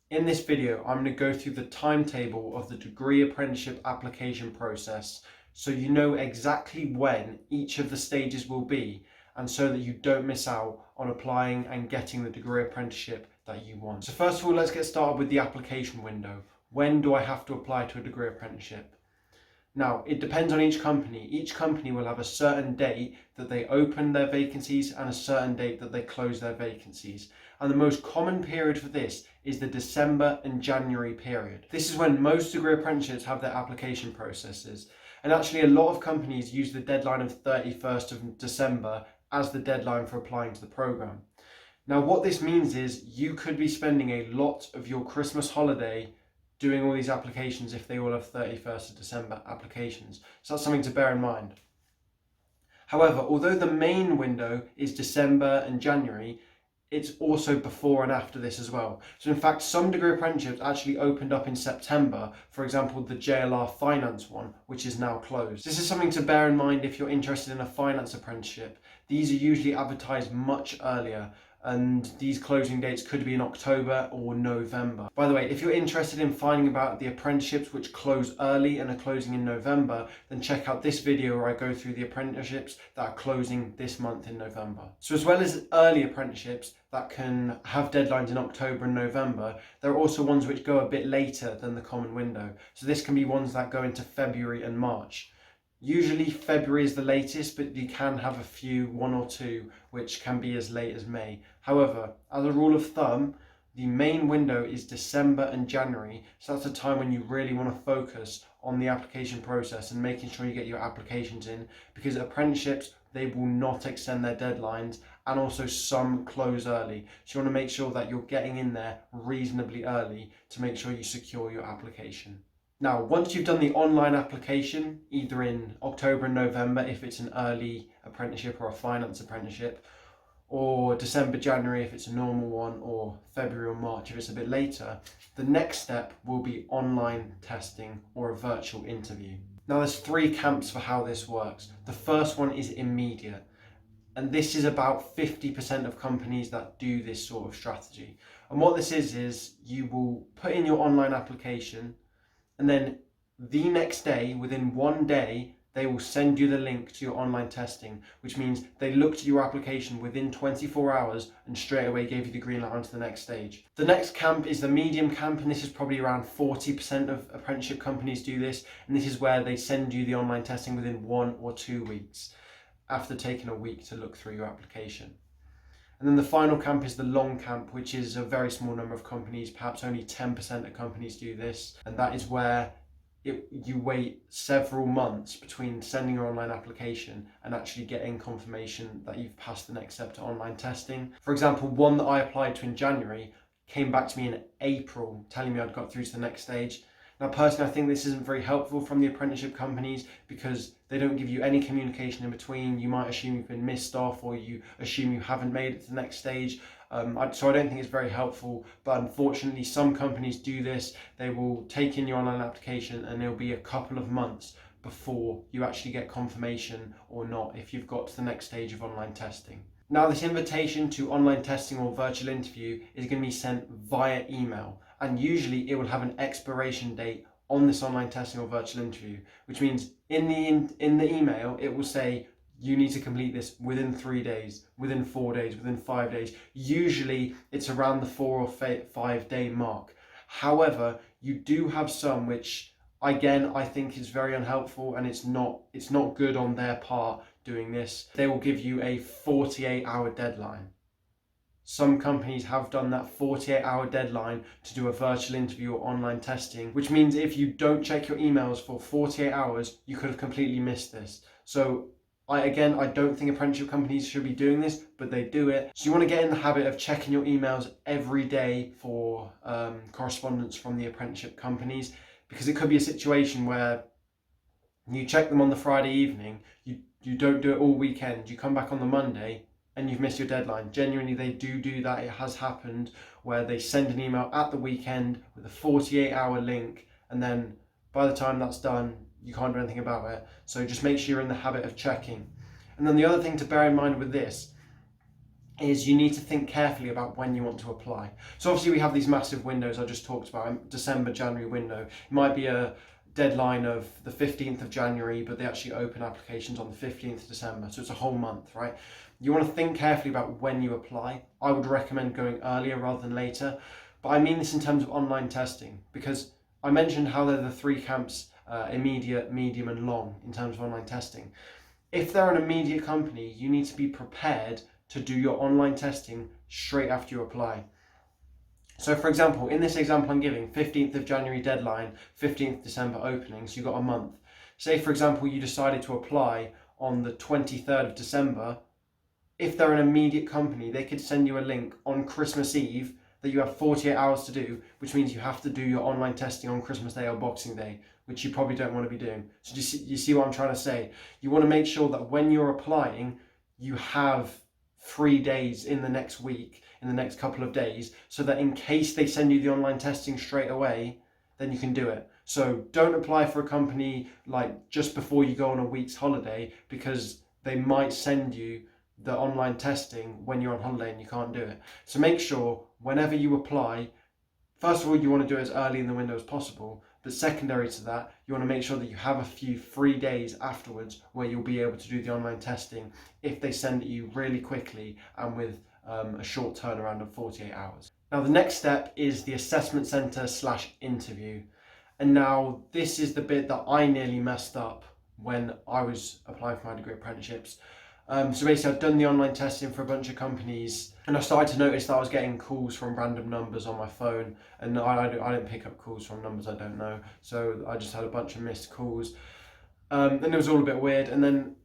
In this video, I'm going to go through the timetable of the degree apprenticeship application process so you know exactly when each of the stages will be, and so that you don't miss out on applying and getting the degree apprenticeship that you want. So first of all, let's get started with the application window. When do I have to apply to a degree apprenticeship? Now, it depends on each company. Each company will have a certain date that they open their vacancies and a certain date that they close their vacancies. And the most common period for this is the December and January period. This is when most degree apprenticeships have their application processes. And actually a lot of companies use the deadline of 31st of December as the deadline for applying to the program. Now, what this means is you could be spending a lot of your Christmas holiday doing all these applications if they all have 31st of December applications. So that's something to bear in mind. However, although the main window is December and January, it's also before and after this as well. So in fact, some degree apprenticeships actually opened up in September, for example, the JLR finance one, which is now closed. This is something to bear in mind if you're interested in a finance apprenticeship. These are usually advertised much earlier, and these closing dates could be in October or November. By the way, if you're interested in finding about the apprenticeships which close early and are closing in November, then check out this video where I go through the apprenticeships that are closing this month in November. So as well as early apprenticeships that can have deadlines in October and November, there are also ones which go a bit later than the common window. So this can be ones that go into February and March. Usually February is the latest, but you can have a few, one or two, which can be as late as May. However, as a rule of thumb, the main window is December and January, so that's a time when you really want to focus on the application process and making sure you get your applications in, because apprenticeships, they will not extend their deadlines, and also some close early. So you want to make sure that you're getting in there reasonably early to make sure you secure your application. Now, once you've done the online application, either in October and November if it's an early apprenticeship or a finance apprenticeship, or December, January if it's a normal one, or February or March if it's a bit later, the next step will be online testing or a virtual interview. Now, there's three camps for how this works. The first one is immediate, and this is about 50% of companies that do this sort of strategy. And what this is you will put in your online application, and then the next day, within one day, they will send you the link to your online testing, which means they looked at your application within 24 hours and straight away gave you the green light onto the next stage. The next camp is the medium camp, and this is probably around 40% of apprenticeship companies do this, and this is where they send you the online testing within 1 or 2 weeks, after taking a week to look through your application. And then the final camp is the long camp, which is a very small number of companies, perhaps only 10% of companies do this. And that is where you wait several months between sending your online application and actually getting confirmation that you've passed the next step to online testing. For example, one that I applied to in January came back to me in April telling me I'd got through to the next stage. Now, personally, I think this isn't very helpful from the apprenticeship companies because they don't give you any communication in between. You might assume you've been missed off, or you assume you haven't made it to the next stage. So I don't think it's very helpful, but unfortunately some companies do this. They will take in your online application and it'll be a couple of months before you actually get confirmation or not if you've got to the next stage of online testing. Now, this invitation to online testing or virtual interview is going to be sent via email, and usually it will have an expiration date on this online testing or virtual interview, which means in the email it will say you need to complete this within 3 days, within 4 days, within 5 days. Usually it's around the 4 or 5 day mark. However, you do have some which, again, I think is very unhelpful, and it's not good on their part doing this. They will give you a 48-hour deadline. Some companies have done that 48-hour deadline to do a virtual interview or online testing, which means if you don't check your emails for 48 hours, you could have completely missed this. So I don't think apprenticeship companies should be doing this, but they do it. So you want to get in the habit of checking your emails every day for correspondence from the apprenticeship companies, because it could be a situation where you check them on the Friday evening, you don't do it all weekend, you come back on the Monday and you've missed your deadline. Genuinely, they do that. It has happened where they send an email at the weekend with a 48-hour link, and then by the time that's done, you can't do anything about it. So just make sure you're in the habit of checking. And then the other thing to bear in mind with this is you need to think carefully about when you want to apply. So obviously we have these massive windows I just talked about, December, January window. It might be a deadline of the 15th of January, but they actually open applications on the 15th of December. So it's a whole month, right? You want to think carefully about when you apply. I would recommend going earlier rather than later. But I mean this in terms of online testing, because I mentioned how they're the three camps, immediate, medium and long in terms of online testing. If they're an immediate company, you need to be prepared to do your online testing straight after you apply. So for example, in this example I'm giving, 15th of January deadline, 15th December opening, so you've got a month. Say for example you decided to apply on the 23rd of December, if they're an immediate company, they could send you a link on Christmas Eve that you have 48 hours to do, which means you have to do your online testing on Christmas Day or Boxing Day, which you probably don't want to be doing. So you see what I'm trying to say? You want to make sure that when you're applying, you have 3 days in the next week, in the next couple of days, so that in case they send you the online testing straight away, then you can do it. So don't apply for a company like just before you go on a week's holiday, because they might send you the online testing when you're on holiday and you can't do it. So make sure whenever you apply, first of all, you want to do it as early in the window as possible, but secondary to that, you want to make sure that you have a few free days afterwards where you'll be able to do the online testing if they send it you really quickly and with a short turnaround of 48 hours. Now the next step is the assessment centre / interview. And now this is the bit that I nearly messed up when I was applying for my degree apprenticeships. So basically I've done the online testing for a bunch of companies, and I started to notice that I was getting calls from random numbers on my phone, and I don't pick up calls from numbers I don't know, so I just had a bunch of missed calls. Then it was all a bit weird, and then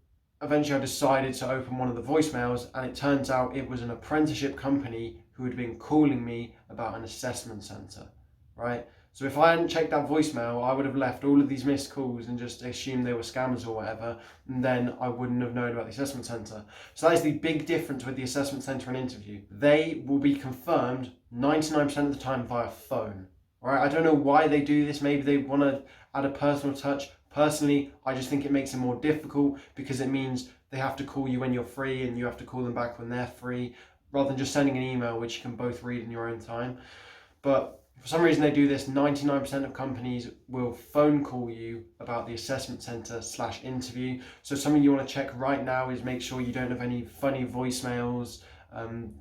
eventually I decided to open one of the voicemails, and it turns out it was an apprenticeship company who had been calling me about an assessment centre, right? So if I hadn't checked that voicemail, I would have left all of these missed calls and just assumed they were scams or whatever, and then I wouldn't have known about the assessment centre. So that is the big difference with the assessment centre and interview. They will be confirmed 99% of the time via phone, right? I don't know why they do this. Maybe they want to add a personal touch. Personally, I just think it makes it more difficult because it means they have to call you when you're free and you have to call them back when they're free, rather than just sending an email which you can both read in your own time. But for some reason they do this. 99% of companies will phone call you about the assessment centre / interview. So something you want to check right now is make sure you don't have any funny voicemails,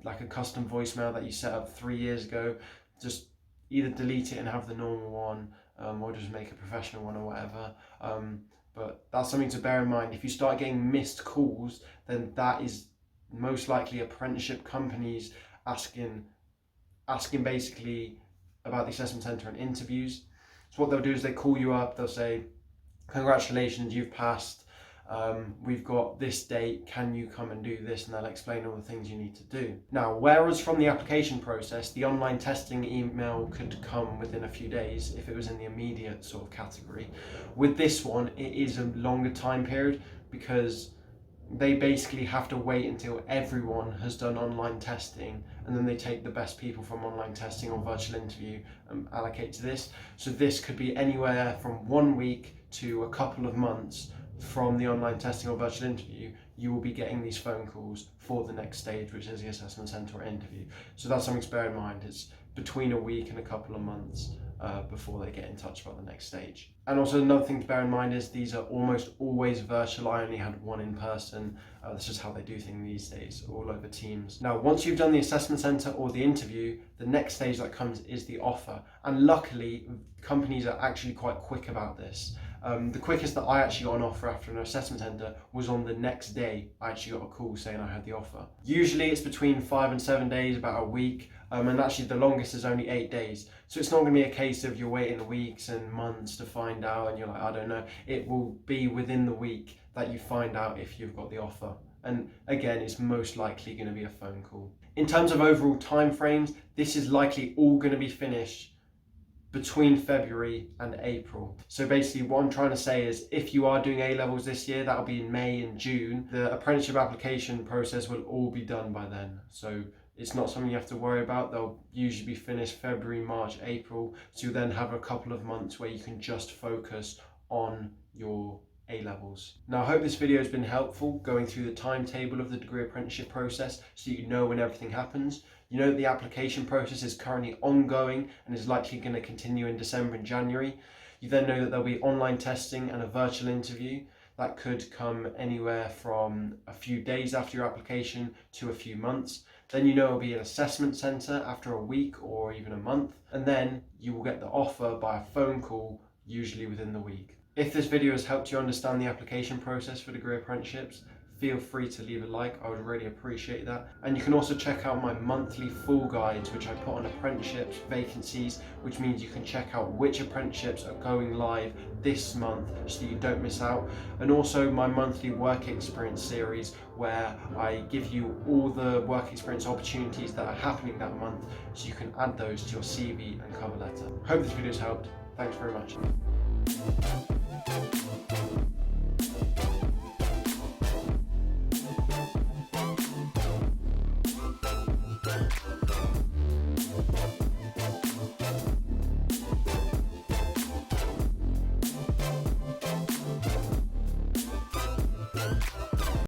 like a custom voicemail that you set up 3 years ago. Just either delete it and have the normal one, or just make a professional one or whatever. But that's something to bear in mind. If you start getting missed calls, then that is most likely apprenticeship companies asking basically about the assessment centre and interviews. So what they'll do is they call you up, they'll say, congratulations, you've passed, we've got this date, can you come and do this? And they'll explain all the things you need to do. Now, whereas from the application process, the online testing email could come within a few days if it was in the immediate sort of category. With this one, it is a longer time period because they basically have to wait until everyone has done online testing, and then they take the best people from online testing or virtual interview and allocate to this. So this could be anywhere from 1 week to a couple of months from the online testing or virtual interview. You will be getting these phone calls for the next stage, which is the assessment centre or interview. So that's something to bear in mind. It's between a week and a couple of months before they get in touch about the next stage. And also another thing to bear in mind is these are almost always virtual. I only had one in person. That's just how they do things these days, all over Teams. Now, once you've done the assessment centre or the interview, the next stage that comes is the offer. And luckily, companies are actually quite quick about this. The quickest that I actually got an offer after an assessment centre was on the next day. I actually got a call saying I had the offer. Usually it's between 5 and 7 days, about a week, and actually the longest is only 8 days. So it's not going to be a case of you're waiting weeks and months to find out and you're like, I don't know. It will be within the week that you find out if you've got the offer. And again, it's most likely going to be a phone call. In terms of overall timeframes, this is likely all going to be finished between February and April. So basically what I'm trying to say is if you are doing A-levels this year, that'll be in May and June. The apprenticeship application process will all be done by then. So it's not something you have to worry about. They'll usually be finished February, March, April. So you then have a couple of months where you can just focus on your A-levels. Now I hope this video has been helpful, going through the timetable of the degree apprenticeship process so you know when everything happens. You know that the application process is currently ongoing and is likely going to continue in December and January. You then know that there'll be online testing and a virtual interview. That could come anywhere from a few days after your application to a few months. Then you know it'll be an assessment centre after a week or even a month. And then you will get the offer by a phone call, usually within the week. If this video has helped you understand the application process for degree apprenticeships, feel free to leave a like, I would really appreciate that. And you can also check out my monthly full guides, which I put on apprenticeships, vacancies, which means you can check out which apprenticeships are going live this month so that you don't miss out. And also my monthly work experience series, where I give you all the work experience opportunities that are happening that month so you can add those to your CV and cover letter. Hope this video has helped. Thanks very much.